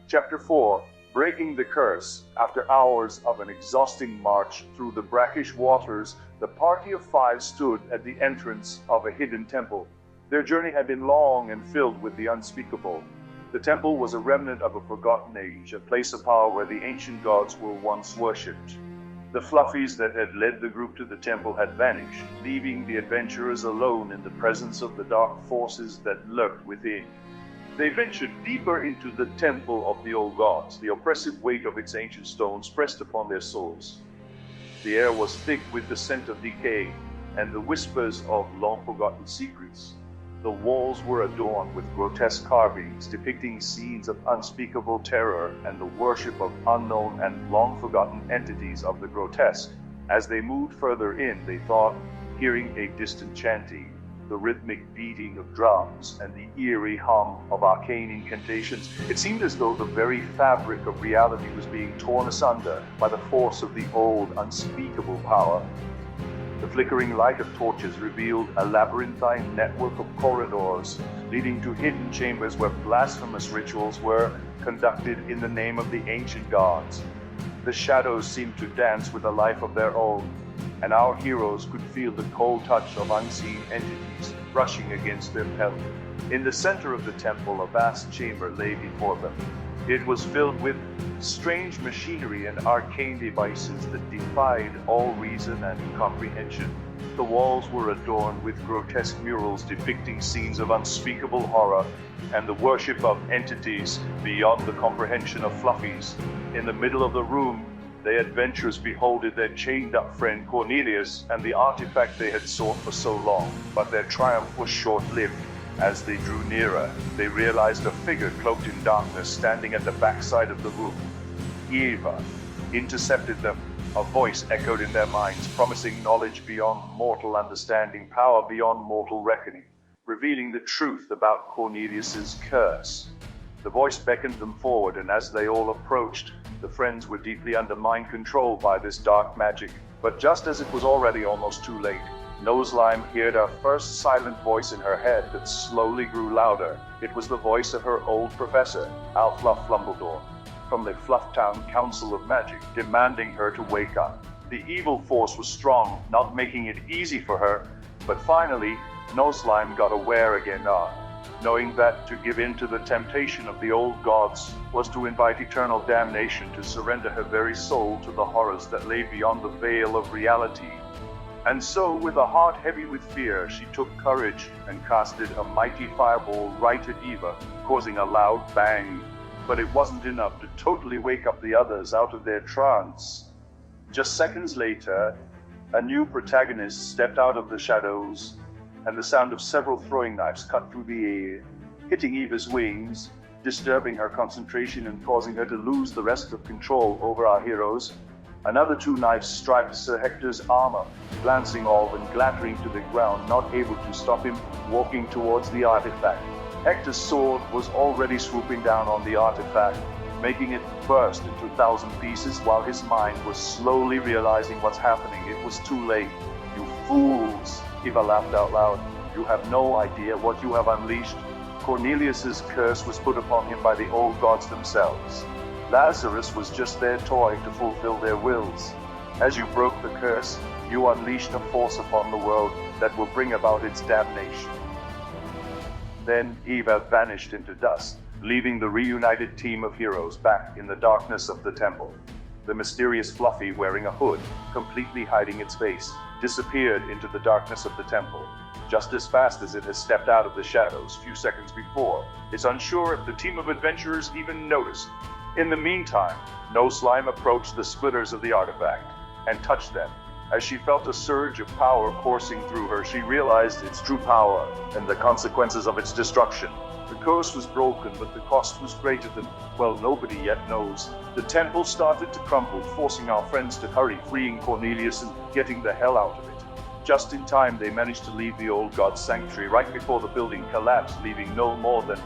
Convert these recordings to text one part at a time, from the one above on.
Chapter 4. Breaking the Curse. After hours of an exhausting march through the brackish waters, the party of 5 stood at the entrance of a hidden temple. Their journey had been long and filled with the unspeakable. The temple was a remnant of a forgotten age, a place of power where the ancient gods were once worshipped. The fluffies that had led the group to the temple had vanished, leaving the adventurers alone in the presence of the dark forces that lurked within. They ventured deeper into the temple of the old gods. The oppressive weight of its ancient stones pressed upon their souls. The air was thick with the scent of decay and the whispers of long-forgotten secrets. The walls were adorned with grotesque carvings depicting scenes of unspeakable terror and the worship of unknown and long-forgotten entities of the grotesque. As they moved further in, they thought, hearing a distant chanting, the rhythmic beating of drums, and the eerie hum of arcane incantations. It seemed as though the very fabric of reality was being torn asunder by the force of the old, unspeakable power. The flickering light of torches revealed a labyrinthine network of corridors leading to hidden chambers where blasphemous rituals were conducted in the name of the ancient gods. The shadows seemed to dance with a life of their own, and our heroes could feel the cold touch of unseen entities brushing against their pelvis. In the center of the temple, a vast chamber lay before them. It was filled with strange machinery and arcane devices that defied all reason and comprehension. The walls were adorned with grotesque murals depicting scenes of unspeakable horror and the worship of entities beyond the comprehension of fluffies. In the middle of the room, the adventurers beholded their chained-up friend Cornelius and the artifact they had sought for so long. But their triumph was short-lived. As they drew nearer, they realized a figure cloaked in darkness standing at the backside of the room. Eva intercepted them. A voice echoed in their minds, promising knowledge beyond mortal understanding, power beyond mortal reckoning, revealing the truth about Cornelius's curse. The voice beckoned them forward, and as they all approached, the friends were deeply under mind control by this dark magic. But just as it was already almost too late, Noselime heard her first silent voice in her head that slowly grew louder. It was the voice of her old professor, FLUFFWORLDS, from the Flufftown Council of Magic, demanding her to wake up. The evil force was strong, not making it easy for her, but finally, Noselime got aware again, knowing that to give in to the temptation of the old gods was to invite eternal damnation, to surrender her very soul to the horrors that lay beyond the veil of reality. And so, with a heart heavy with fear, she took courage and casted a mighty fireball right at Eva, causing a loud bang. But it wasn't enough to totally wake up the others out of their trance. Just seconds later, a new protagonist stepped out of the shadows, and the sound of several throwing knives cut through the air, hitting Eva's wings, disturbing her concentration and causing her to lose the rest of control over our heroes. Another 2 knives striped Sir Hector's armor, glancing off and clattering to the ground, not able to stop him walking towards the artifact. Hector's sword was already swooping down on the artifact, making it burst into 1,000 pieces while his mind was slowly realizing what's happening. It was too late. "You fools!" Eva laughed out loud. "You have no idea what you have unleashed. Cornelius's curse was put upon him by the old gods themselves. Lazarus was just their toy to fulfill their wills. As you broke the curse, you unleashed a force upon the world that will bring about its damnation." Then Eva vanished into dust, leaving the reunited team of heroes back in the darkness of the temple. The mysterious Fluffy, wearing a hood, completely hiding its face, disappeared into the darkness of the temple, just as fast as it had stepped out of the shadows few seconds before. It's unsure if the team of adventurers even noticed. In the meantime, Noselime approached the splitters of the artifact and touched them. As she felt a surge of power coursing through her, she realized its true power and the consequences of its destruction. The curse was broken, but the cost was greater than, well, nobody yet knows. The temple started to crumble, forcing our friends to hurry, freeing Cornelius and getting the hell out of it. Just in time, they managed to leave the old god's sanctuary right before the building collapsed, leaving no more than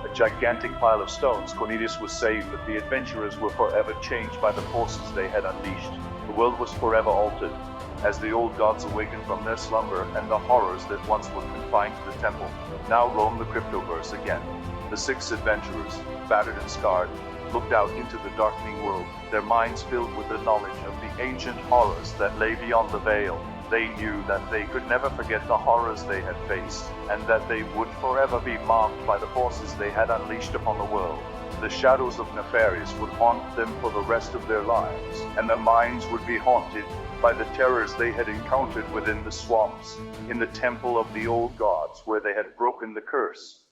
a gigantic pile of stones. Cornelius was saved, but the adventurers were forever changed by the forces they had unleashed. The world was forever altered. As the old gods awakened from their slumber, and the horrors that once were confined to the temple now roamed the cryptoverse again, the 6 adventurers, battered and scarred, looked out into the darkening world, their minds filled with the knowledge of the ancient horrors that lay beyond the veil. They knew that they could never forget the horrors they had faced, and that they would forever be marked by the forces they had unleashed upon the world. The shadows of Nefarious would haunt them for the rest of their lives, and their minds would be haunted by the terrors they had encountered within the swamps, in the temple of the old gods where they had broken the curse.